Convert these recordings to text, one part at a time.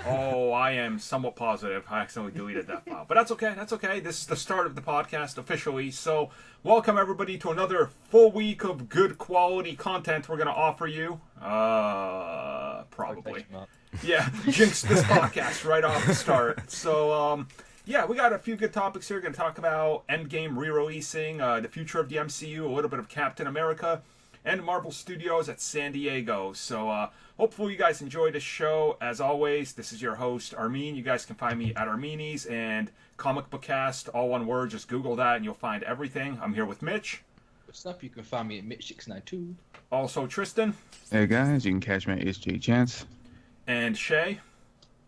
Oh, I am somewhat positive I accidentally deleted that file. But that's okay, that's okay. This is the start of the podcast officially. So, welcome everybody to another full week of good quality content we're going to offer you. Probably. Yeah, jinx this podcast right off the start. So, yeah, we got a few good topics here. We're going to talk about Endgame re-releasing, the future of the MCU, a little bit of Captain America, and Marvel Studios at San Diego. So, hopefully you guys enjoy this show. As always, this is your host, Armin. You guys can find me at Arminis and Comic Book Cast, all one word. Just Google that and you'll find everything. I'm here with Mitch. What's up? You can find me at Mitch692. Also Tristan. Hey guys, you can catch me at SJ Chance. And Shay.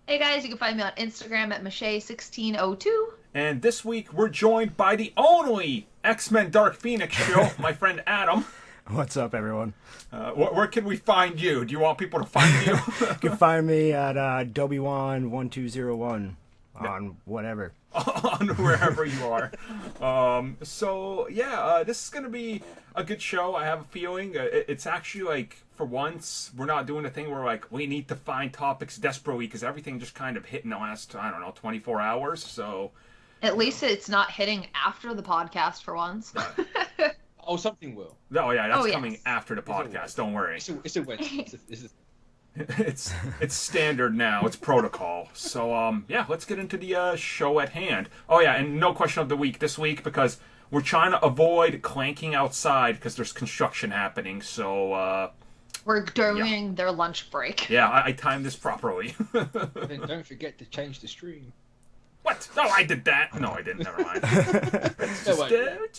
Hey guys, you can find me on Instagram at Mache1602. And this week we're joined by the only X-Men Dark Phoenix show, my friend Adam. What's up, everyone? Where can we find you? Do you want people to find you? You can find me at Dobywan1201 on whatever. On wherever you are. So, yeah, this is going to be a good show, I have a feeling. It's actually, like, for once, we're not doing a thing where, like, we need to find topics desperately because everything just kind of hit in the last, 24 hours, so... At least it's not hitting after the podcast for once. Oh, something will. Oh, yeah, that's yes. coming after the podcast, don't worry. It's a Wednesday. It's standard now. It's protocol. So, yeah, let's get into the show at hand. Oh, yeah, and no question of the week this week because we're trying to avoid clanking outside because there's construction happening. So, We're during their lunch break. yeah, I timed this properly. Then don't forget to change the stream. What? No, I did that. No, I didn't. Never mind. Just didn't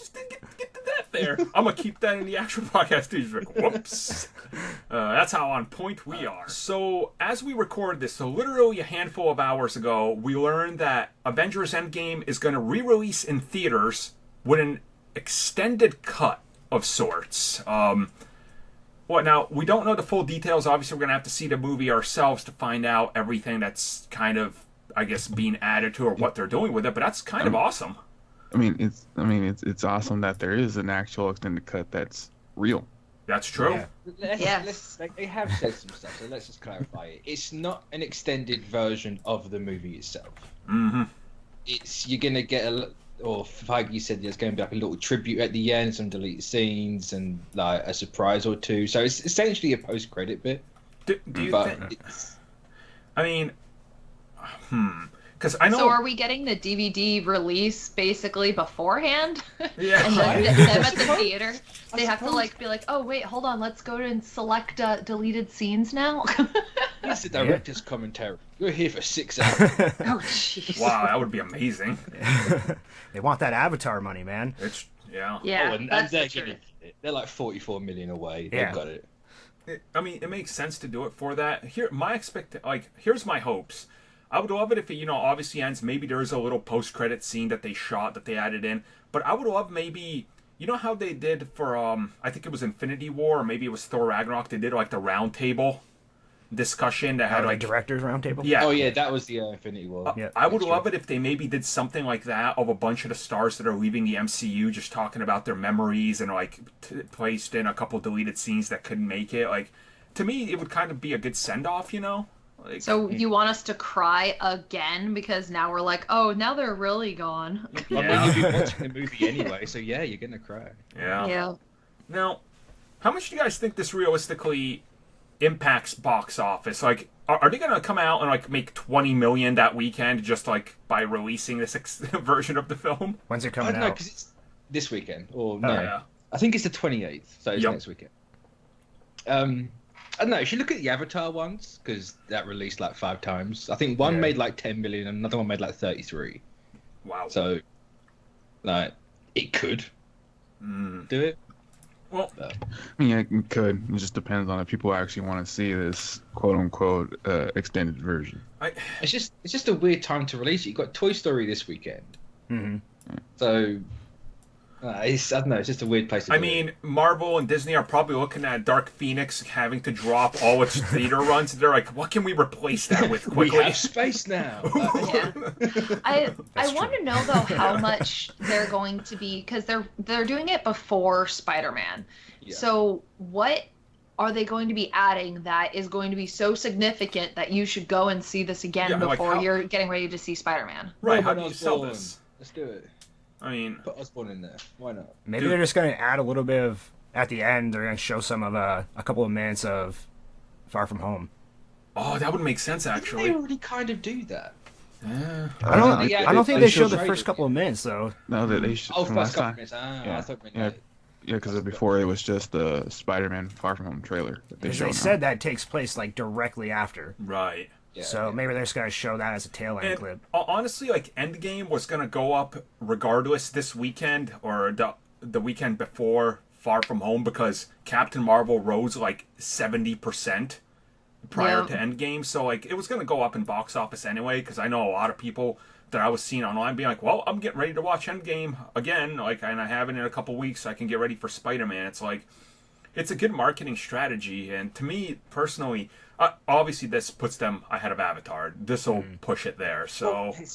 get to that there. I'm going to keep that in the actual podcast too. Just like, whoops. That's how on point we are. So, as we record this, so literally a handful of hours ago, we learned that Avengers Endgame is going to re-release in theaters with an extended cut of sorts. Now, we don't know the full details. Obviously, we're going to have to see the movie ourselves to find out everything that's kind of, I guess, being added to or what they're doing with it, but that's kind of awesome. It's awesome that there is an actual extended cut that's real. That's true. Yeah. They have said some stuff, so let's just clarify it. It's not an extended version of the movie itself. Mm-hmm. You're gonna get or Feige said there's going to be like a little tribute at the end, some deleted scenes, and like a surprise or two. So it's essentially a post-credit bit. Do you think? I mean, because I know. So are we getting the DVD release basically beforehand? Yeah. And then them at the theater, they have to like be like, oh wait, hold on, let's go and select deleted scenes now. It's the director's commentary. You're here for 6 hours. Oh jeez. Wow, that would be amazing. They want that Avatar money, man. Yeah. Yeah, and that's they're the truth. getting it. They're like 44 million away. Yeah. They've got it. I mean, it makes sense to do it for that. Here's my hopes. I would love it if it, obviously ends. Maybe there's a little post-credit scene that they shot that they added in. But I would love maybe, how they did for, I think it was Infinity War, or maybe it was Thor Ragnarok. They did like the round table discussion that had like directors roundtable. Yeah. Oh yeah, that was the Infinity War. Yeah, I would love it if they maybe did something like that of a bunch of the stars that are leaving the MCU, just talking about their memories and like placed in a couple deleted scenes that couldn't make it. Like, to me, it would kind of be a good send-off, Like, So you want us to cry again because now we're like, oh, now they're really gone. Yeah. I mean, you'll be watching the movie anyway, so yeah, you're gonna cry. Yeah. Now, how much do you guys think this realistically impacts box office? Like, are they gonna come out and like make 20 million that weekend just like by releasing this version of the film? When's it I coming don't know, out? because it's this weekend. Or no, Yeah. I think it's the 28th, so it's Yep. next weekend. I don't know, if you look at the Avatar ones, because that released like 5 times. I think one made like 10 million and another one made like 33. Wow. So, like, it could do it. Well, It could. It just depends on if people actually want to see this quote-unquote extended version. It's just a weird time to release it. You got Toy Story this weekend, Mm-hmm. so I don't know. It's just a weird place to. I do mean, it. Marvel and Disney are probably looking at Dark Phoenix having to drop all its theater runs. They're like, what can we replace that with we quickly? have space now. Yeah. I That's want to know though how much they're going to be because they're doing it before Spider-Man. Yeah. So what are they going to be adding that is going to be so significant that you should go and see this again before you're getting ready to see Spider-Man? Right, how do you sell this? Let's do it. I mean... Put Osborn in there. Why not? Maybe they're just going to add a little bit of... At the end, they're going to show some of a couple of minutes of Far From Home. Oh, that would make sense, actually. They already kind of do that. I don't think they showed the first couple of minutes, though. No, they showed first couple of minutes. I thought because before it was just the Spider-Man Far From Home trailer. That they said that takes place like directly after. Right. Yeah, so maybe they're just going to show that as a tail end clip. Honestly, like Endgame was going to go up regardless this weekend or the weekend before Far From Home because Captain Marvel rose like 70% prior to Endgame. So like it was going to go up in box office anyway because I know a lot of people that I was seeing online being like, well, I'm getting ready to watch Endgame again, like, and I haven't in a couple weeks, so I can get ready for Spider-Man. It's like, it's a good marketing strategy, and to me, personally, obviously this puts them ahead of Avatar. This will push it there, so... Well,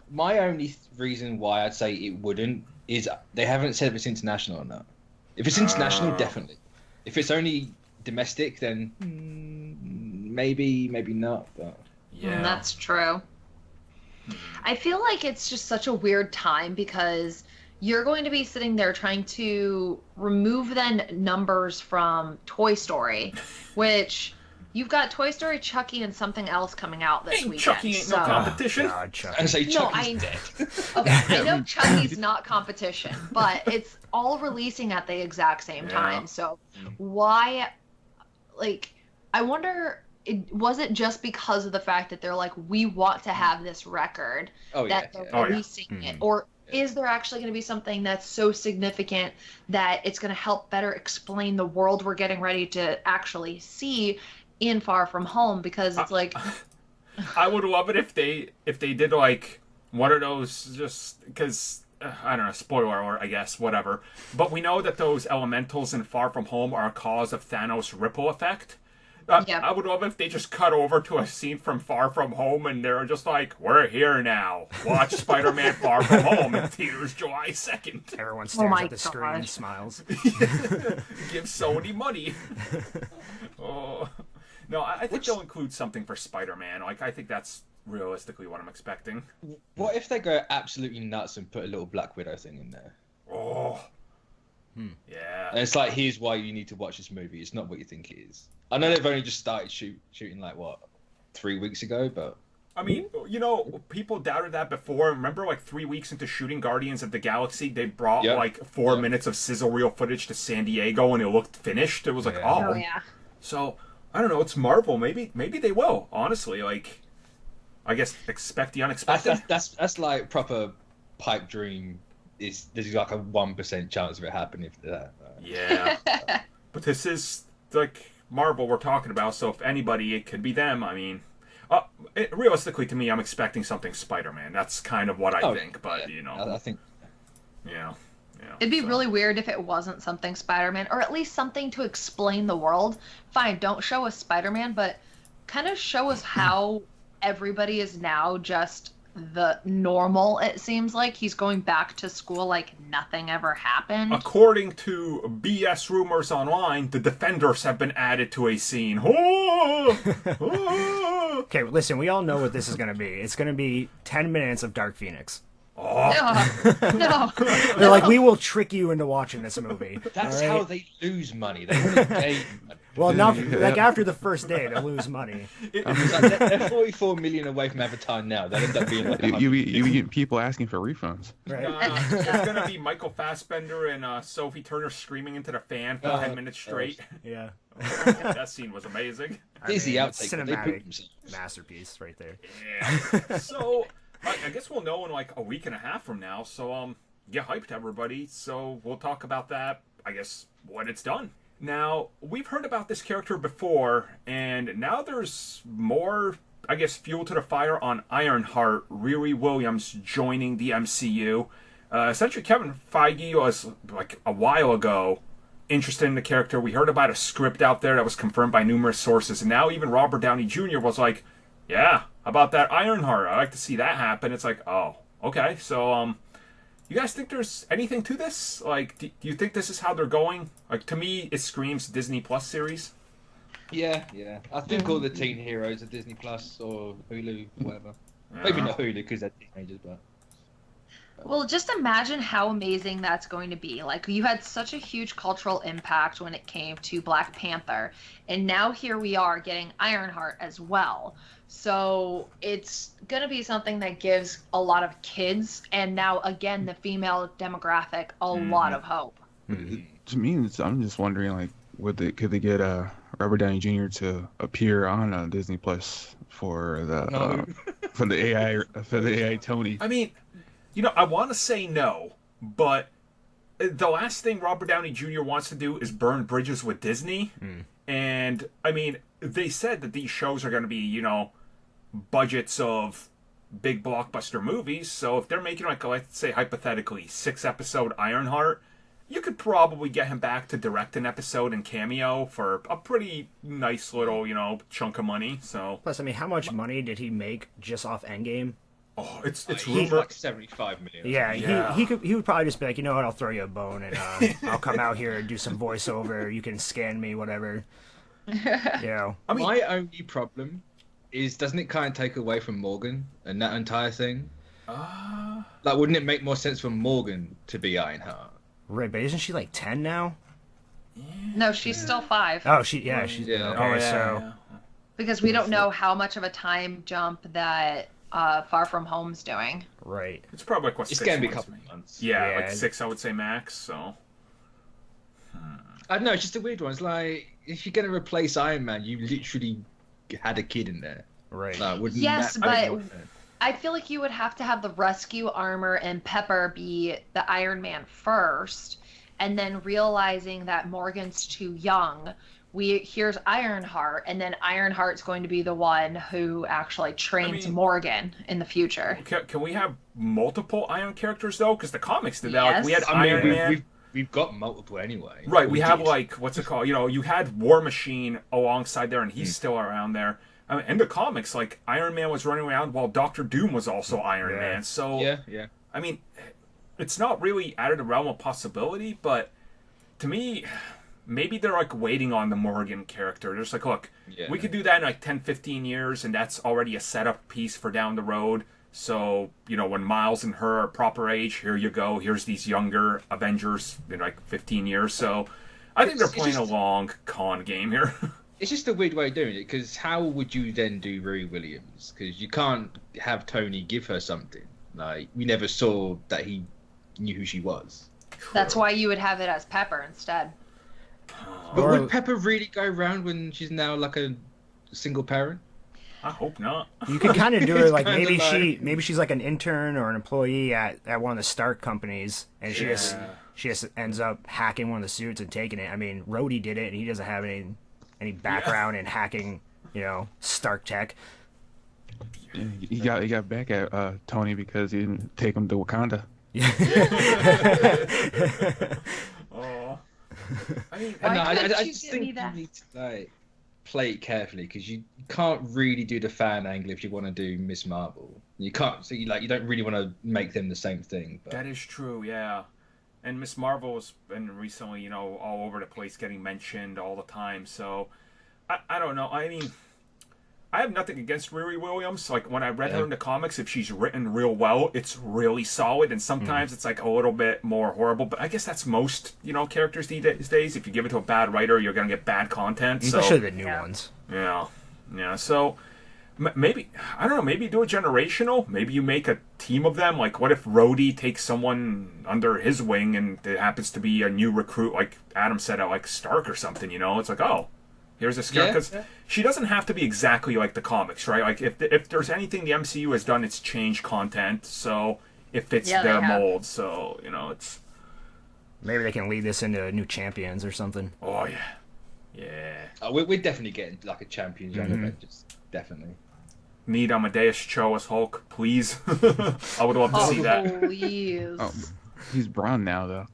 my only reason why I'd say it wouldn't is they haven't said if it's international or not. If it's international, definitely. If it's only domestic, then maybe not, but... Yeah. That's true. I feel like it's just such a weird time because you're going to be sitting there trying to remove then numbers from Toy Story, which you've got Toy Story, Chucky, and something else coming out this weekend. Chucky ain't no competition. God, Chucky. And say Chucky's dead. Okay, I know Chucky's not competition, but it's all releasing at the exact same time. So why, like, I wonder... was it just because of the fact that they're like, we want to have this record that they're releasing it? Or is there actually going to be something that's so significant that it's going to help better explain the world we're getting ready to actually see in Far From Home? Because it's like... I would love it if they did like one of those just... Because, I don't know, spoiler alert, I guess, whatever. But we know that those elementals in Far From Home are a cause of Thanos' ripple effect. I would love if they just cut over to a scene from Far From Home and they're just like, we're here now. Watch Spider-Man Far From Home in theaters July 2nd. Everyone stares at the screen and smiles. Give Sony money. No, I think they'll include something for Spider-Man. Like, I think that's realistically what I'm expecting. What if they go absolutely nuts and put a little Black Widow thing in there? Yeah. And it's like, here's why you need to watch this movie. It's not what you think it is. I know they've only just started shooting like, 3 weeks ago, but... I mean, you know, people doubted that before. Remember, like, 3 weeks into shooting Guardians of the Galaxy, they brought, like, 4 minutes of sizzle reel footage to San Diego, and it looked finished. It was like, So, I don't know, it's Marvel. Maybe they will, honestly. Like, I guess expect the unexpected. That's like proper pipe dream. There's like a 1% chance of it happening if that. Yeah. But this is, like... Marvel we're talking about, so if anybody, it could be them. I mean, realistically, to me, I'm expecting something Spider-Man. That's kind of what I think, but, you know. I think... Yeah. It'd be really weird if it wasn't something Spider-Man, or at least something to explain the world. Fine, don't show us Spider-Man, but kind of show us how everybody is now just the normal, it seems like. He's going back to school like nothing ever happened. According to BS rumors online, the Defenders have been added to a scene. Okay, listen, we all know what this is going to be. It's going to be 10 minutes of Dark Phoenix. No. They're like, we will trick you into watching this movie. That's how they lose money. They only gain money. Well, not like after the first day, they lose money. They're 44 million away from Avatar now. They'll end up being like you get people asking for refunds. Right. It's gonna be Michael Fassbender and Sophie Turner screaming into the fan for 10 minutes straight. Yeah. That scene was amazing. Here's the outtake. Cinematic masterpiece right there. Yeah. So I guess we'll know in like a week and a half from now. So get hyped, everybody. So we'll talk about that, I guess, when it's done. Now, we've heard about this character before, and now there's more, I guess, fuel to the fire on Ironheart, Riri Williams joining the MCU. Essentially, Kevin Feige was, like, a while ago interested in the character. We heard about a script out there that was confirmed by numerous sources, and now even Robert Downey Jr. was like, yeah, how about that Ironheart? I'd like to see that happen. It's like, oh, okay. So, You guys think there's anything to this? Like, do you think this is how they're going? Like, to me, it screams Disney Plus series. Yeah. I think all the teen heroes are Disney Plus or Hulu, whatever. Maybe not Hulu because they're teenagers, but. Well, just imagine how amazing that's going to be. Like, you had such a huge cultural impact when it came to Black Panther, and now here we are getting Ironheart as well. So it's going to be something that gives a lot of kids, and now, again, the female demographic, a lot of hope. To me, I'm just wondering, like, could they get Robert Downey Jr. to appear on Disney Plus for the AI Tony? I mean, I want to say no, but the last thing Robert Downey Jr. wants to do is burn bridges with Disney. And, I mean, they said that these shows are going to be, budgets of big blockbuster movies. So if they're making, like, let's say, hypothetically, 6-episode Ironheart, you could probably get him back to direct an episode and cameo for a pretty nice little, chunk of money. So Plus, I mean, how much money did he make just off Endgame? Oh, it's he's like 75 million. Yeah. He would probably just be like, you know what, I'll throw you a bone and I'll come out here and do some voiceover. You can scan me, whatever. I mean, my only problem is, doesn't it kind of take away from Morgan and that entire thing? Like, wouldn't it make more sense for Morgan to be Ironheart? Right, but isn't she like 10 now? No, she's still 5. Oh, she's okay. So because we don't know how much of a time jump that Far From Home's doing. Right. It's probably like, it's going to be a couple of months. Yeah, like 6, I would say max. So I don't know. It's just a weird one. It's like, if you're going to replace Iron Man, you literally had a kid in there. Right. Yes, but I feel like you would have to have the rescue armor and Pepper be the Iron Man first, and then realizing that Morgan's too young. Here's Ironheart, and then Ironheart's going to be the one who actually trains Morgan in the future. Can we have multiple Iron characters, though? Because the comics did that. Like, we had Iron Man. We've got multiple anyway. Right, we have, like, what's it called? You had War Machine alongside there, and he's still around there. I mean, in the comics, like, Iron Man was running around while Doctor Doom was also Iron Man. So, yeah. I mean, it's not really out of the realm of possibility, but to me, maybe they're, like, waiting on the Morgan character. They're just like, look, we could do that in, like, 10, 15 years, and that's already a setup piece for down the road. So, when Miles and her are proper age, here you go. Here's these younger Avengers in, like, 15 years. So, I think they're playing a long con game here. It's just a weird way of doing it, because how would you then do Riri Williams? Because you can't have Tony give her something. Like, we never saw that he knew who she was. That's why you would have it as Pepper instead. But would Pepper really go around when she's now like a single parent? I hope not. You could kind of do it like maybe she's like an intern or an employee at one of the Stark companies, and she just ends up hacking one of the suits and taking it. I mean, Rhodey did it, and he doesn't have any background in hacking, Stark tech. He got back at Tony because he didn't take him to Wakanda. Oh. I just think you need to play it carefully, because you can't really do the fan angle if you want to do Miss Marvel. You can't, so you don't really want to make them the same thing. But. That is true, yeah. And Miss Marvel has been recently, all over the place, getting mentioned all the time. So, I don't know. I mean, I have nothing against Riri Williams. Like, when I read her in the comics, if she's written real well, it's really solid. And sometimes it's, like, a little bit more horrible. But I guess that's most, characters these days. If you give it to a bad writer, you're going to get bad content. Especially the new ones. Yeah. Yeah, so... Maybe, I don't know, maybe do a generational. Maybe you make a team of them. Like, what if Rhodey takes someone under his wing and it happens to be a new recruit, like Adam said, like Stark or something, It's like, oh, here's this girl. Because she doesn't have to be exactly like the comics, right? Like, if there's anything the MCU has done, it's changed content, so it fits their mold. So, it's... Maybe they can lead this into new champions or something. Oh, yeah. Yeah. Oh, we're definitely getting, like, a Champions Young Avengers. Definitely. Need Amadeus Cho as Hulk, please. I would love to see that. Please. He's brown now, though.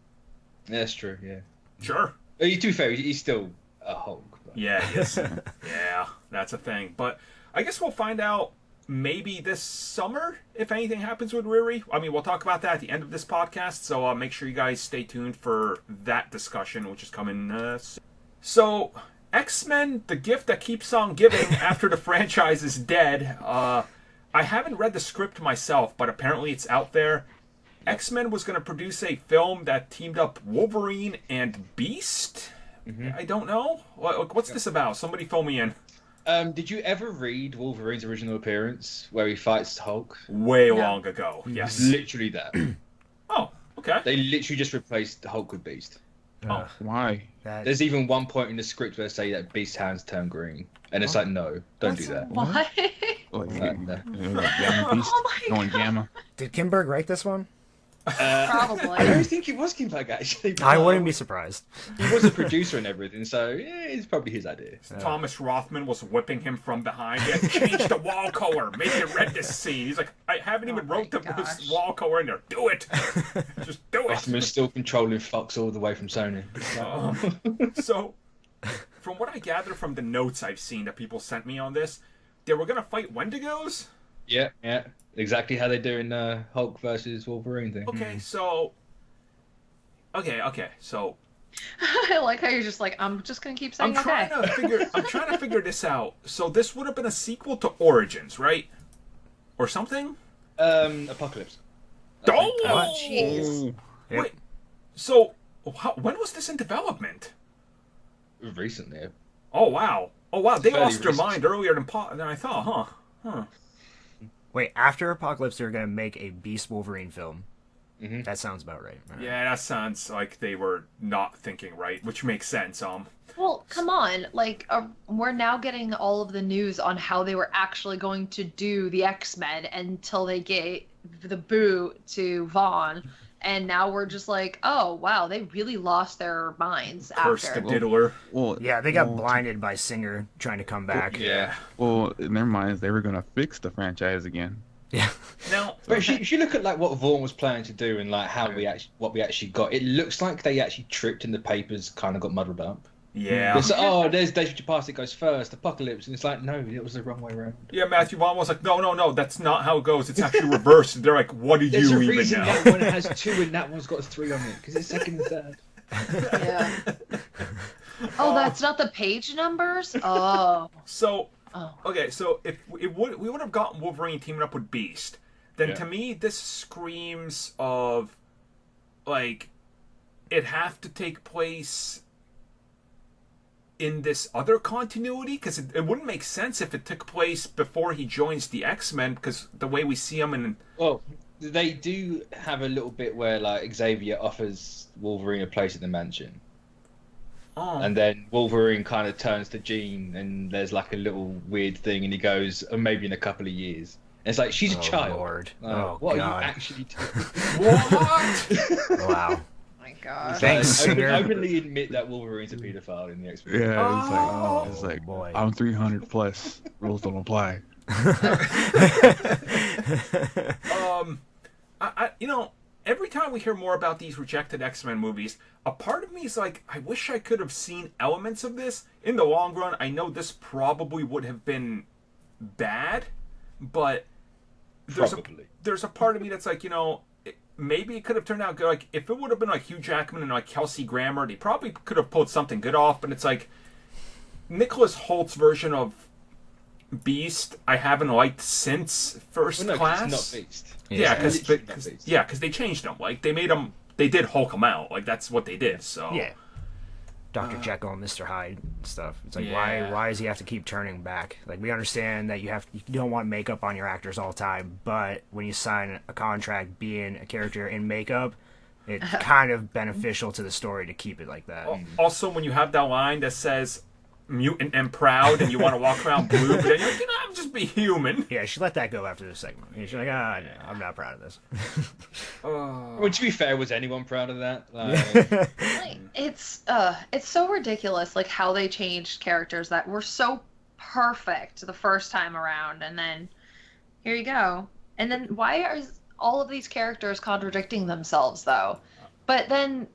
Yeah, that's true, yeah. Sure. To be fair, he's still a Hulk. But... Yeah, he is. Yeah, that's a thing. But I guess we'll find out maybe this summer, if anything happens with Riri. I mean, we'll talk about that at the end of this podcast, so make sure you guys stay tuned for that discussion, which is coming soon. So, X-Men, the gift that keeps on giving after the franchise is dead. I haven't read the script myself, but apparently it's out there. X-Men was going to produce a film that teamed up Wolverine and Beast? I don't know. What's this about? Somebody fill me in. Did you ever read Wolverine's original appearance where he fights Hulk? Way long ago, yes. Literally that. Oh, okay. They literally just replaced Hulk with Beast. Why? There's even one point in the script where they say that Beast's hands turn green. And it's like, no, don't do that. What? Gamma Beast going Gamma. Did Kimberg write this one? Probably. I don't think it was Kimberg, actually. I wouldn't be surprised. He was a producer and everything, so yeah, it's probably his idea. Thomas Rothman was whipping him from behind. Yeah, change the wall color. Make it red this scene. He's like, I haven't even wrote the wall color in there. Do it. Just do it. Rothman's still controlling Fox all the way from Sony. So, from what I gather from the notes I've seen that people sent me on this, they were going to fight Wendigos? Yeah. Exactly how they do in Hulk versus Wolverine thing. Okay, so... Okay, so... I like how you're just like, I'm just going to keep saying I'm trying to figure this out. So this would have been a sequel to Origins, right? Or something? Apocalypse. Oh! Jeez. Wait, so when was this in development? Recently. Oh, wow. They Fairly lost their recent. mind earlier than I thought, huh? Wait, after Apocalypse, they're going to make a Beast Wolverine film. That sounds about right. Yeah, that sounds like they were not thinking right, which makes sense. Well, come on. Like, we're now getting all of the news on how they were actually going to do the X-Men until they gave the boot to Vaughn. And now we're just like, oh, wow, they really lost their minds Curse after. the diddler. Well, Yeah, they got blinded by Singer trying to come back. Yeah. Well, in their minds, they were gonna fix the franchise again. Yeah. Now, But if you look at like what Vaughn was planning to do and like how what we actually got, it looks like they actually tripped and the papers kind of got muddled up. yeah. It's like, oh, there's Days of Past, it goes first, Apocalypse, and it's like, no, it was the wrong way around. Yeah, Matthew Vaughn was like, no, that's not how it goes. It's actually reversed. And they're like, what do There's you a even reason know? that one has 2 and that one's got 3 on it, because it's second and third. Yeah. Oh, that's not the page numbers? Oh. So, okay, so if we would have gotten Wolverine teaming up with Beast, then to me this screams of, like, it have to take place in this other continuity, because it wouldn't make sense if it took place before he joins the X-Men, because the way we see him in... Well, they do have a little bit where like Xavier offers Wolverine a place at the mansion. And then Wolverine kind of turns to Jean, and there's like a little weird thing, and he goes, oh, maybe in a couple of years. And it's like, she's a child. Lord. What God. are you actually doing? What? Wow. My God. Thanks, Singer. Openly admit that Wolverine's a paedophile in the X-Men. Yeah, it's like, boy. I'm 300 plus. Rules don't apply. Every time we hear more about these rejected X-Men movies, a part of me is like, I wish I could have seen elements of this. In the long run, I know this probably would have been bad, but there's a part of me that's like, maybe it could have turned out good. Like, if it would have been like Hugh Jackman and like Kelsey Grammer, they probably could have pulled something good off, but it's like, Nicholas Holt's version of Beast I haven't liked since First Class. It's not Beast. Yeah, Beast. because they changed him. Like, they did Hulk him out. Like, that's what they did. So Yeah. Dr. Jekyll and Mr. Hyde stuff. It's like, Yeah. why does he have to keep turning back? Like, we understand that you don't want makeup on your actors all the time, but when you sign a contract being a character in makeup, it's kind of beneficial to the story to keep it like that. Also, when you have that line that says mutant and proud, and you want to walk around blue, but then you're like, I'm just be human. Yeah, she let that go after the segment. She's like, no, I'm not proud of this. Well, to be fair, was anyone proud of that? Like, it's so ridiculous, like how they changed characters that were so perfect the first time around, and then here you go. And then why are all of these characters contradicting themselves though? But then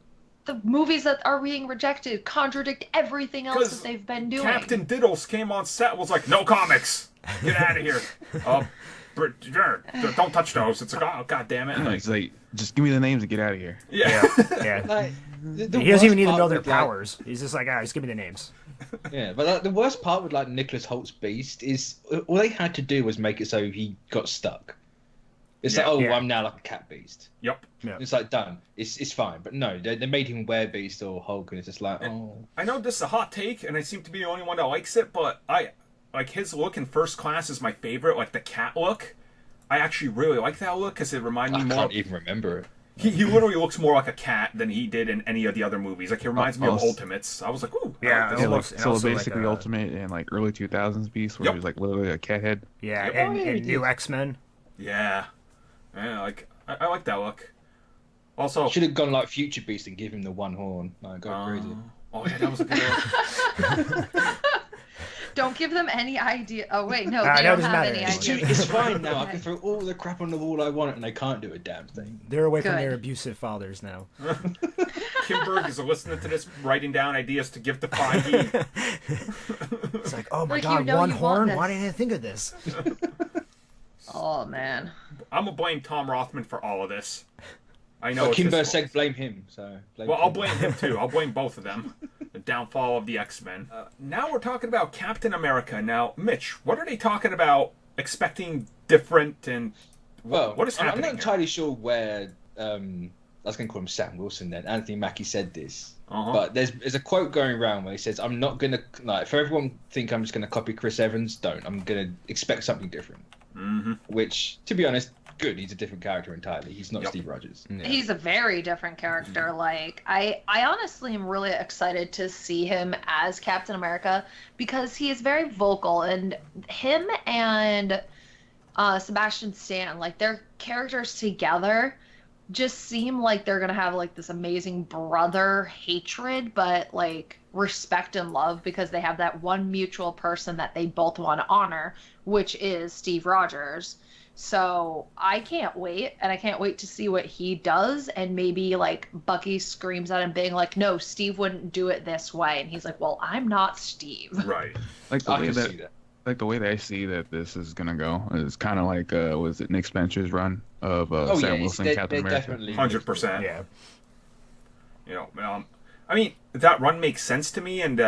the movies that are being rejected contradict everything else that they've been doing. Captain Diddles came on set and was like, no comics. Get out of here. Don't touch those. It's like, oh, God damn it. It's like, just give me the names and get out of here. Yeah. Like, He doesn't even need to know their powers. He's just like, just give me the names. Yeah, but like, the worst part with like Nicholas Holt's Beast is all they had to do was make it so he got stuck. It's like, I'm now like a cat beast. Yep. Yeah. It's like done. It's fine. But no, they made him Beast or Hulk, and it's just like, I know this is a hot take, and I seem to be the only one that likes it, but I like his look in First Class is my favorite. Like the cat look, I actually really like that look because it reminded me more. I can't even remember it. He literally looks more like a cat than he did in any of the other movies. Like he reminds me of Ultimates. I was like, ooh, yeah. I like So basically, like Ultimate and like early 2000s Beast, where he was like literally a cat head. Yeah, and new X-Men. Yeah, like I like that look. Also, should have gone like Future Beast and give him the one horn. Like, go crazy. Oh yeah, that was a good one. Don't give them any idea. Oh wait, no, I they know don't it doesn't have matter. any It's idea. It's fine now. I can throw all the crap on the wall I want, and they can't do a damn thing. They're away from Good. their abusive fathers now. Kimberg is listening to this, writing down ideas to give to Feige. It's like, oh my Like, god, you know one you want horn? this. Why didn't I think of this? Oh man. I'm gonna blame Tom Rothman for all of this. I know. Well, it's Kimber his fault. said blame him. So. I'll blame him too. I'll blame both of them. The downfall of the X-Men. Now we're talking about Captain America. Now, Mitch, what are they talking about? Expecting different and what is happening? I'm not here? entirely sure where. I was going to call him Sam Wilson then. Anthony Mackie said this, but there's a quote going around where he says, "I'm not going to like for everyone think I'm just going to copy Chris Evans. Don't. I'm going to expect something different." Mm-hmm. Which, to be honest, good. He's a different character entirely. He's not Steve Rogers. Yeah. He's a very different character. Like I honestly am really excited to see him as Captain America because he is very vocal, and him and Sebastian Stan, like their characters together just seem like they're gonna have like this amazing brother hatred, but like respect and love because they have that one mutual person that they both want to honor, which is Steve Rogers. So I can't wait, and I can't wait to see what he does, and maybe like Bucky screams at him being like, no, Steve wouldn't do it this way, and he's like, well, I'm not Steve. Right. Like the way that. Like the way that I see that this is gonna go is kind of like was it Nick Spencer's run of Sam Wilson, Captain America? 100%. Yeah. You know, I mean that run makes sense to me, and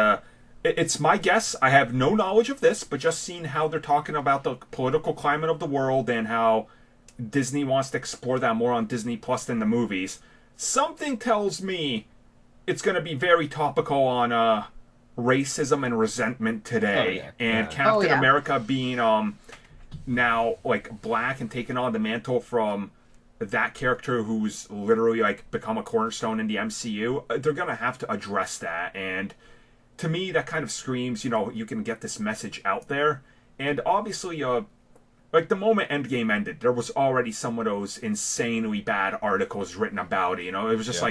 it's my guess. I have no knowledge of this, but just seeing how they're talking about the political climate of the world and how Disney wants to explore that more on Disney Plus than the movies, something tells me it's going to be very topical on racism and resentment today. And Captain America being now like black and taking on the mantle from that character who's literally like become a cornerstone in the MCU, they're going to have to address that. And to me, that kind of screams, you know, you can get this message out there. And obviously, like the moment Endgame ended, there was already some of those insanely bad articles written about it. You know, it was just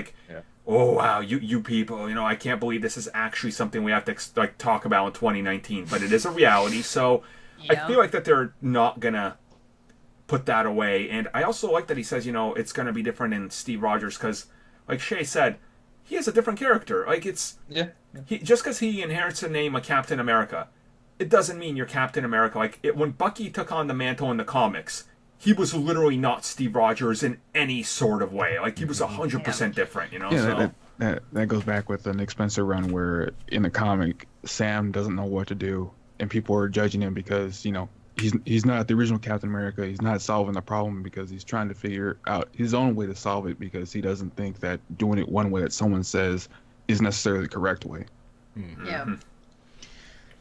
oh wow, you people, you know, I can't believe this is actually something we have to like talk about in 2019, but it is a reality. So I feel like that they're not gonna put that away. And I also like that he says, you know, it's gonna be different in Steve Rogers because, like Shay said, he is a different character. Like it's he just because he inherits the name of Captain America, it doesn't mean you're Captain America. Like when Bucky took on the mantle in the comics, he was literally not Steve Rogers in any sort of way. Like he was 100% different, you know. Yeah, so. that goes back with the Nick Spencer run, where in the comic Sam doesn't know what to do, and people are judging him because, you know, he's not the original Captain America. He's not solving the problem because he's trying to figure out his own way to solve it because he doesn't think that doing it one way that someone says is necessarily the correct way. Yeah.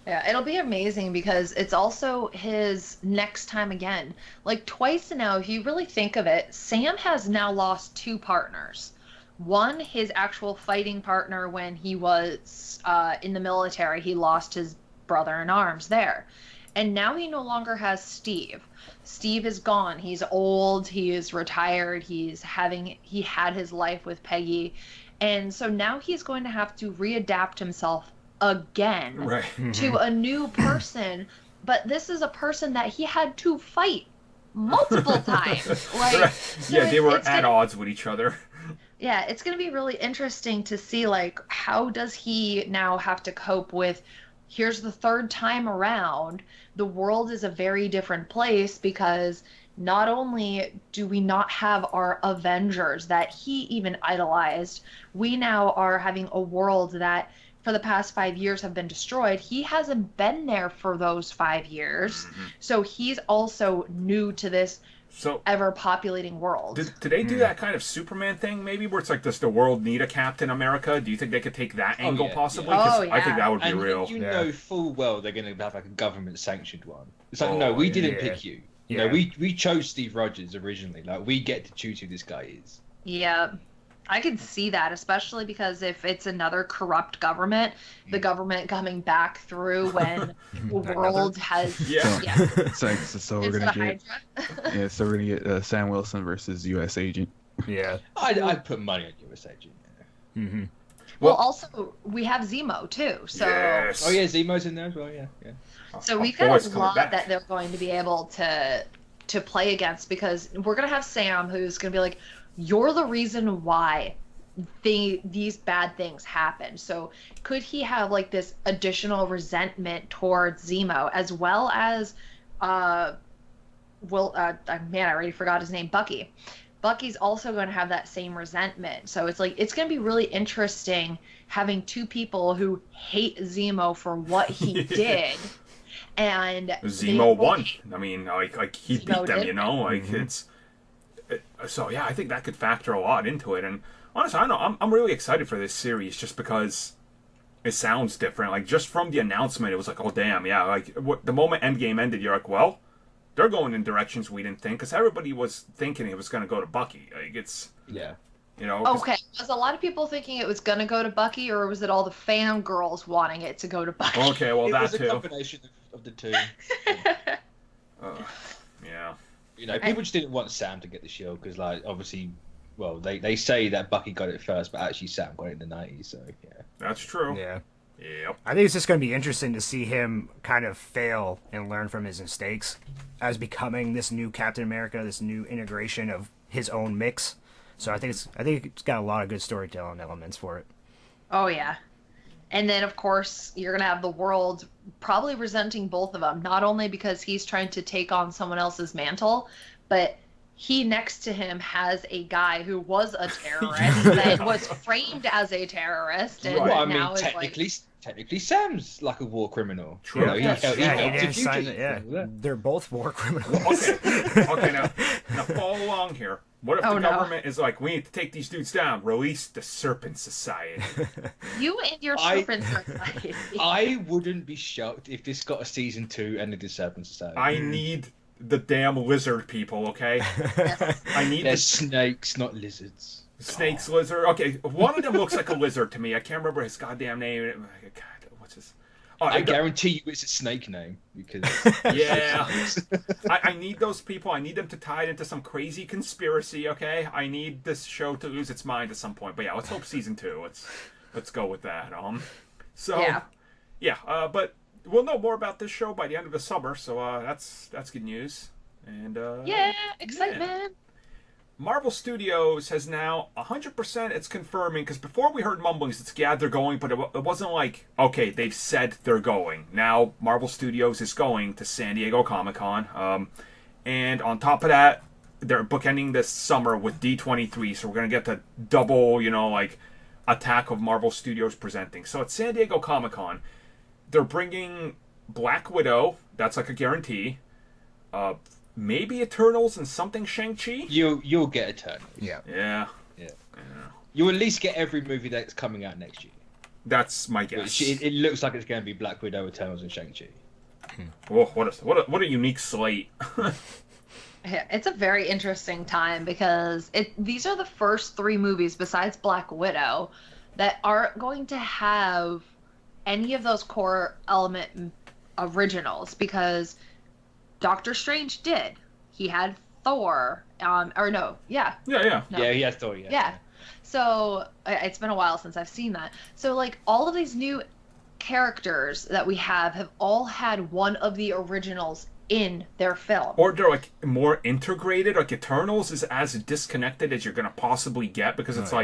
Yeah, it'll be amazing because it's also his next time again. Like twice now, if you really think of it, Sam has now lost two partners. One, his actual fighting partner when he was in the military, he lost his brother in arms there. And now he no longer has Steve. Steve is gone. He's old. He is retired. He had his life with Peggy. And so now he's going to have to readapt himself again to a new person. But this is a person that he had to fight multiple times. Like, so they were at odds with each other. Yeah, it's going to be really interesting to see, like, how does he now have to cope with here's the third time around. The world is a very different place because not only do we not have our Avengers that he even idolized, we now are having a world that for the past 5 years have been destroyed. He hasn't been there for those 5 years. So he's also new to this ever-populating world. Did they do that kind of Superman thing, maybe, where it's like, does the world need a Captain America? Do you think they could take that angle, possibly? Yeah. I think that would be and real. You know full well they're going to have like a government-sanctioned one. It's like, no, we didn't pick you. You know, we chose Steve Rogers originally. Like, we get to choose who this guy is. Yeah. I could see that, especially because if it's another corrupt government, the government coming back through when the world has... So we're going to get... so we're going to get Sam Wilson versus U.S. Agent. Yeah. I'd put money on U.S. Agent. Yeah. Mm-hmm. Well, also, we have Zemo, too, so... Yes. Oh, yeah, Zemo's in there as well, yeah. So we've got a lot that they're going to be able to play against, because we're going to have Sam, who's going to be like, you're the reason why these bad things happen. So could he have like this additional resentment towards Zemo, as well as man, I already forgot his name, Bucky. Bucky's also going to have that same resentment. So it's like, it's going to be really interesting having two people who hate Zemo for what he did. And Zemo won. I mean, like he Zemo beat them, did. you know? Like, so yeah, I think that could factor a lot into it. And honestly, I don't know, I'm really excited for this series just because it sounds different. Like, just from the announcement, it was like, oh damn, yeah. Like, the moment Endgame ended, you're like, well, they're going in directions we didn't think, because everybody was thinking it was going to go to Bucky. Like, it's you know. Okay, was a lot of people thinking it was going to go to Bucky, or was it all the fangirls wanting it to go to Bucky? Okay, well, that was too. a combination of the two. Yeah. You know, people just didn't want Sam to get the shield because, like, obviously, well, they say that Bucky got it first, but actually Sam got it in the 90s, so, yeah. That's true. Yeah. Yep. I think it's just going to be interesting to see him kind of fail and learn from his mistakes as becoming this new Captain America, this new integration of his own mix. So I think it's got a lot of good storytelling elements for it. Oh, yeah. And then, of course, you're going to have the world probably resenting both of them, not only because he's trying to take on someone else's mantle, but he next to him has a guy who was a terrorist that was framed as a terrorist. And Well, I now mean, is technically Sam's like a war criminal. True. You know, he Yeah, helped he didn't defuse sign it. it. They're both war criminals. Okay, now follow along here. What if the government is like, we need to take these dudes down, release the Serpent Society? You and your serpent society. I wouldn't be shocked if this got a season 2 and the Serpent Society. I need the damn lizard people, okay? I need They're snakes, not lizards. snakes, lizard. Okay, one of them looks like a lizard to me. I can't remember his goddamn name. God, what's his... Oh, I guarantee you it's a snake name because yeah. I need those people. I need them to tie it into some crazy conspiracy. Okay, I need this show to lose its mind at some point. But yeah, let's hope season 2. Let's go with that. But we'll know more about this show by the end of the summer. So that's good news. And excitement. Marvel Studios has now 100%, it's confirming, because before we heard mumblings, it's they're going, but it wasn't like, okay, they've said they're going. Now, Marvel Studios is going to San Diego Comic-Con, and on top of that, they're bookending this summer with D23, so we're going to get the double, attack of Marvel Studios presenting. So at San Diego Comic-Con, they're bringing Black Widow, that's like a guarantee, maybe Eternals and something Shang-Chi? You'll get Eternals. Yeah. You'll at least get every movie that's coming out next year. That's my guess. It looks like it's going to be Black Widow, Eternals, and Shang-Chi. Oh, what a unique slate. It's a very interesting time because these are the first 3 movies besides Black Widow that aren't going to have any of those core element originals, because Doctor Strange did. He had Thor. No. Yeah, he has Thor, Yeah. So, it's been a while since I've seen that. So, all of these new characters that we have all had one of the originals in their film. Or they're, more integrated. Eternals is as disconnected as you're going to possibly get, because it's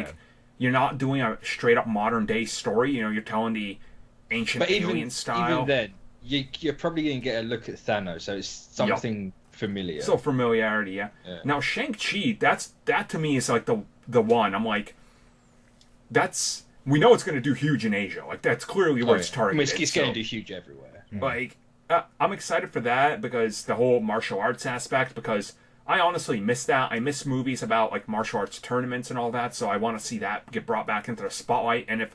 you're not doing a straight-up modern-day story. You're telling the ancient alien style. Even then, you're probably going to get a look at Thanos, so it's something familiar. So familiarity, yeah. Now Shang-Chi, that to me is like the one. I'm like, we know it's going to do huge in Asia. Like that's clearly where it's targeted. I mean, it's going to do huge everywhere. Like I'm excited for that because the whole martial arts aspect. Because I honestly miss that. I miss movies about like martial arts tournaments and all that. So I want to see that get brought back into the spotlight. And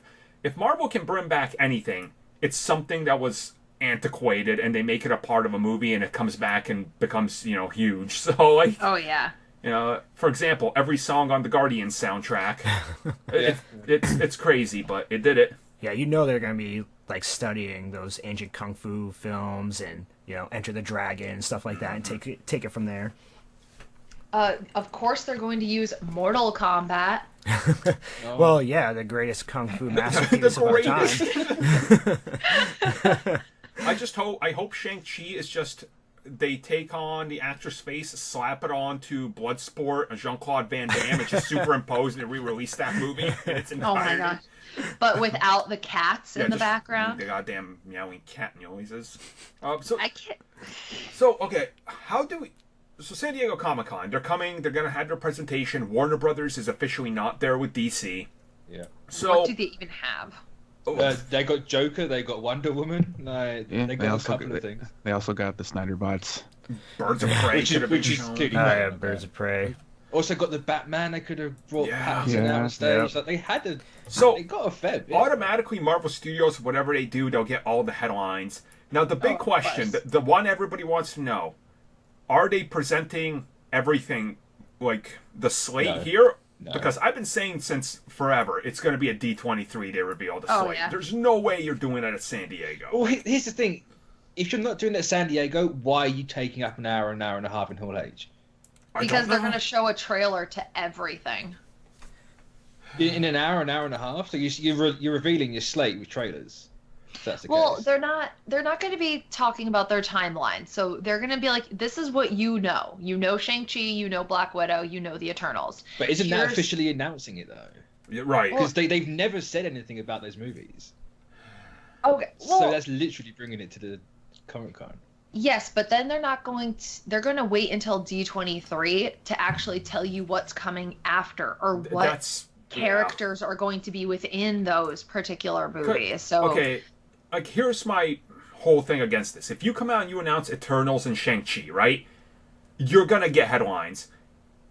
if Marvel can bring back anything, it's something that was antiquated and they make it a part of a movie and it comes back and becomes huge. So like, oh yeah, for example, every song on the Guardians soundtrack, it's crazy, but it did it. Yeah, they're gonna be like studying those ancient kung fu films and Enter the Dragon and stuff like that, and take it from there. Of course, they're going to use Mortal Kombat. Well, yeah, the greatest kung fu masterpiece of our time. I hope Shang-Chi is just they take on the actor's face, slap it on to Bloodsport, Jean-Claude Van Damme, and just superimpose and re-release that movie in its entirety. Oh my gosh. But without the cats in the background? The goddamn meowing cat noises. I can't... So, okay, So San Diego Comic-Con, they're coming, they're going to have their presentation. Warner Brothers is officially not there with DC. Yeah. So, what do they even have? They got Joker, they got Wonder Woman, they got a couple of things. They also got the Snyder Bots. Birds of Prey which is clearly Birds of Prey. Also got the Batman. They could have brought Pattinson out on stage. Like they had to. So they got a fair bit. Automatically, Marvel Studios, whatever they do, they'll get all the headlines. Now, the big question, the one everybody wants to know: are they presenting everything like the slate here? No. Because I've been saying since forever, it's going to be a D23 they reveal the slate. Yeah. There's no way you're doing it at San Diego. Well, here's the thing: if you're not doing it at San Diego, why are you taking up an hour and a half in Hall H? Because they're going to show a trailer to everything. In an hour and a half, so you're revealing your slate with trailers. If that's the case. They're not going to be talking about their timeline. So they're going to be like, this is what you know. You know Shang-Chi, you know Black Widow, you know the Eternals. But isn't that officially announcing it though? Yeah, right. Because they've never said anything about those movies. Okay. Well, so that's literally bringing it to the Comic-Con. Yes, but then they're going to wait until D23 to actually tell you what's coming after or what characters are going to be within those particular movies. So okay, like here's my whole thing against this. If you come out and you announce Eternals and Shang-Chi, right? You're going to get headlines.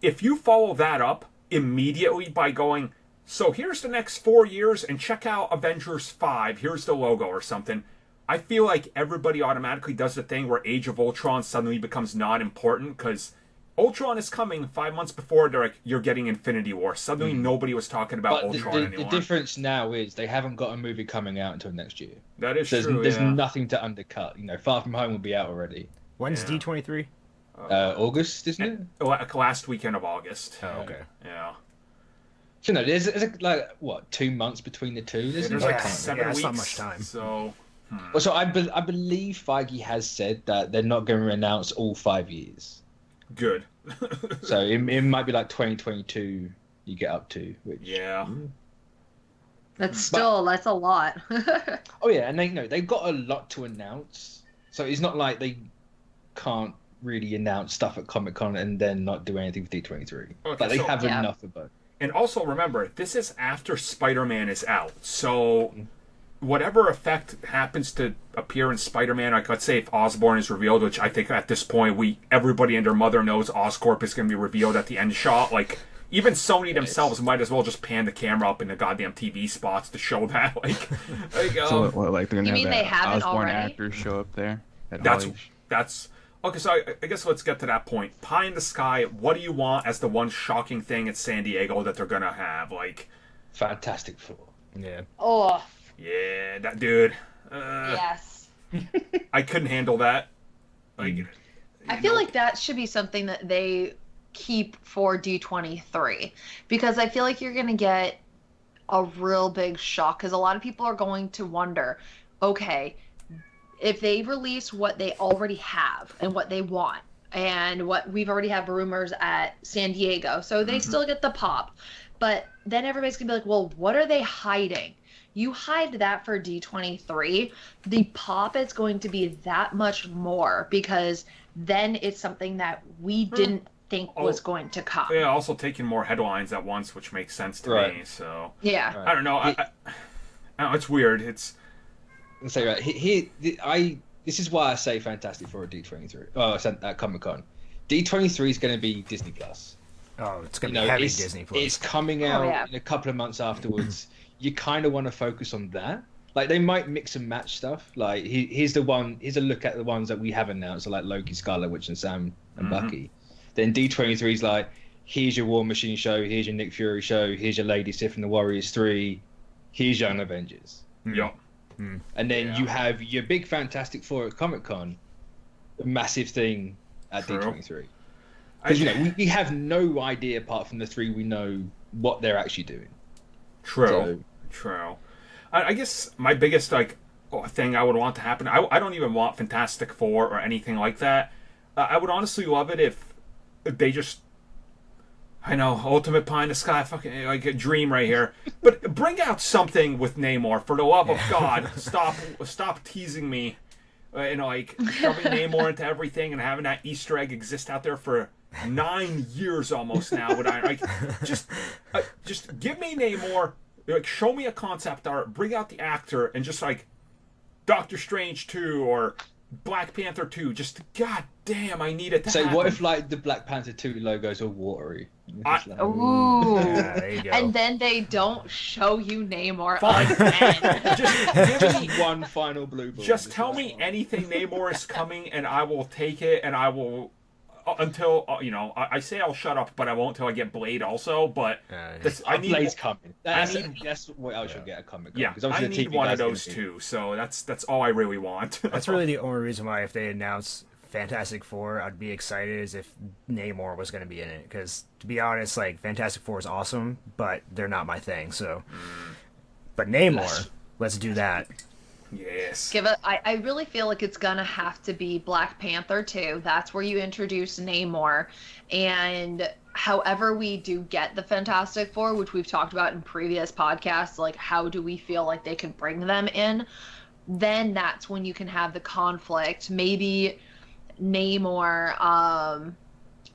If you follow that up immediately by going, so here's the next 4 years and check out Avengers 5, here's the logo or something, I feel like everybody automatically does the thing where Age of Ultron suddenly becomes not important because Ultron is coming 5 months before you're getting Infinity War. Suddenly nobody was talking about Ultron anymore. The difference now is they haven't got a movie coming out until next year. That is true. There's nothing to undercut. Far From Home will be out already. When's D23? August, isn't it? Last weekend of August. Oh, okay. Yeah. So there's like what 2 months between the two? There's like 7 weeks. That's not much time. So. Well, so I believe Feige has said that they're not going to announce all 5 years. Good. So it might be like 2022 you get up to, which that's a lot. Oh yeah, and they've got a lot to announce. So it's not like they can't really announce stuff at Comic-Con and then not do anything for D23. But they have enough of both. And also remember, this is after Spider-Man is out, so. Whatever effect happens to appear in Spider-Man, like let's say if Osborn is revealed, which I think at this point everybody and their mother knows Oscorp is going to be revealed at the end shot. Like even Sony themselves might as well just pan the camera up in the goddamn TV spots to show that. So like they're going to have that Osborn already? actors show up there. That's okay. So I guess let's get to that point. Pie in the sky. What do you want as the one shocking thing at San Diego that they're going to have? Like Fantastic Four. Yeah. Oh. Yeah, that dude. Yes. I couldn't handle that. Like, I feel like that should be something that they keep for D23 because I feel like you're going to get a real big shock because a lot of people are going to wonder, okay, if they release what they already have and what they want and what we've already have rumors at San Diego, so they still get the pop. But then everybody's gonna be like, well, what are they hiding? You hide that for D23, the pop is going to be that much more, because then it's something that we didn't think was going to come. Yeah, also taking more headlines at once, which makes sense to me. So yeah, I don't know. I don't know, it's weird. It's say this is why I say Fantastic Four at D23. Oh, I said at Comic Con. D23 is going to be Disney Plus. Oh, it's going to be heavy Disney Plus. It's coming out in a couple of months afterwards. You kind of want to focus on that. Like, they might mix and match stuff. Like, here's a look at the ones that we have announced, like Loki, Scarlet Witch, and Sam and Bucky. Then D23 is like, here's your War Machine show, here's your Nick Fury show, here's your Lady Sif and the Warriors 3, here's Young Avengers. Yeah. And then you have your big Fantastic Four at Comic Con, a massive thing at D23. Because we have no idea, apart from the three we know, what they're actually doing. True. I guess my biggest thing I would want to happen. I don't even want Fantastic Four or anything like that. I would honestly love it if they just. I know, ultimate pie in the sky, fucking like a dream right here. But bring out something with Namor, for the love of God. Stop teasing me, and shoving Namor into everything and having that Easter egg exist out there for 9 years almost now. But just give me Namor, show me a concept art, bring out the actor, and just Doctor Strange 2 or Black Panther 2. Just goddamn, I need it to happen. So what if the Black Panther 2 logos are watery? Ooh. Yeah, there you go. And then they don't show you Namor Fine. again. Just one final blue ball. Just tell me anything Namor is coming, and I will take it, and I will until I say I'll shut up, but I won't until I get Blade also. But I need Blade's coming. That's what else you'll get at Comic Con. Yeah, I need one of those too. So that's all I really want. That's really the only reason why, if they announce Fantastic Four, I'd be excited, is if Namor was going to be in it. Because to be honest, Fantastic Four is awesome, but they're not my thing. So, but Namor, let's do that. Yes. I really feel like it's gonna have to be Black Panther 2. That's where you introduce Namor, and however we do get the Fantastic Four, which we've talked about in previous podcasts, how do we feel like they can bring them in? Then that's when you can have the conflict. Maybe Namor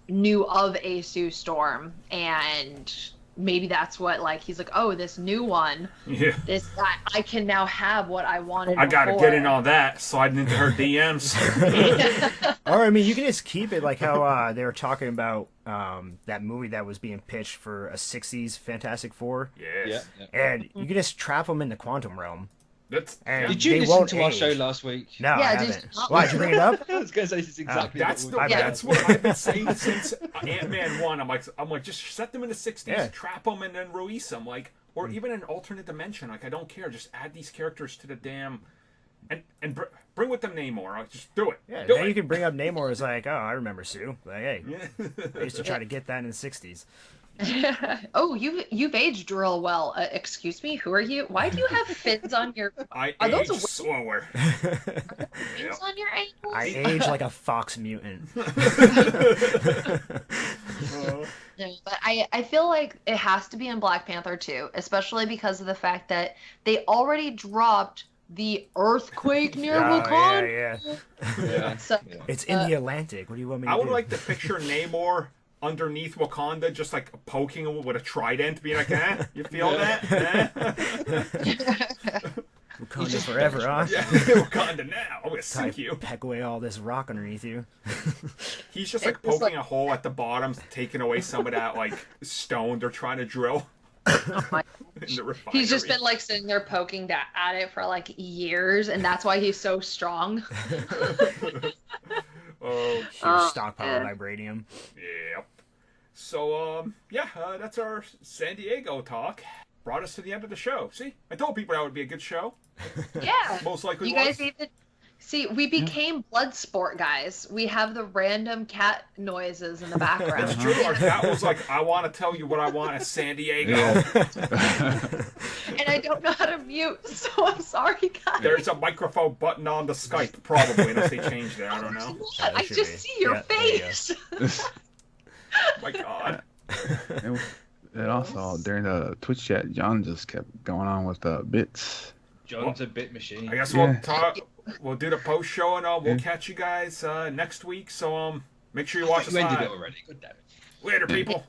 knew of a Sue Storm, and maybe that's what he's oh, this new one, this I can now have what I wanted. I gotta get in on that, sliding into her DMs. Or you can just keep it how they were talking about that movie that was being pitched for a 60s Fantastic Four. Yes. Yeah. And you can just trap them in the quantum realm. Did you listen to our show last week? No, I haven't. Why, did you bring it up? I was going to say this is exactly that's what I've been saying since Ant-Man 1. I'm like, just set them in the 60s, trap them, and then release them. Or even an alternate dimension. I don't care. Just add these characters to the damn... And bring with them Namor. Just do it. Yeah, then you can bring up Namor as oh, I remember Sue. Hey, I used to try to get that in the 60s. Oh, you've aged real well. Excuse me, who are you? Why do you have fins on your? I age slower. Fins on your ankles? I age like a fox mutant. No, but I feel like it has to be in Black Panther 2, especially because of the fact that they already dropped the earthquake near Wakanda. Yeah. So, it's in the Atlantic. What do you want me to do? I would like to picture Namor underneath Wakanda, just poking him with a trident, being you feel that? Wakanda forever, huh? Yeah, Wakanda now. I'm gonna sink you. Peck away all this rock underneath you. He's just poking a hole at the bottom, taking away some of that stone they're trying to drill. He's just been sitting there poking at it for years, and that's why he's so strong. Huge stockpile of vibranium. Yep. So, that's our San Diego talk. Brought us to the end of the show. See, I told people that would be a good show. Yeah. Most likely you guys even see, we became Bloodsport guys. We have the random cat noises in the background. It's true. Our cat was I want to tell you what I want at San Diego. And I don't know how to mute, so I'm sorry, guys. There's a microphone button on the Skype, probably, unless they changed it. I don't know. I just see your face. My God. And also during the Twitch chat, John just kept going on with bits. John's a bit machine. I guess Yeah. we'll talk. We'll do the post show, and we'll catch you guys next week. So make sure you watch us You ended live. it already. God damn it. Later, people.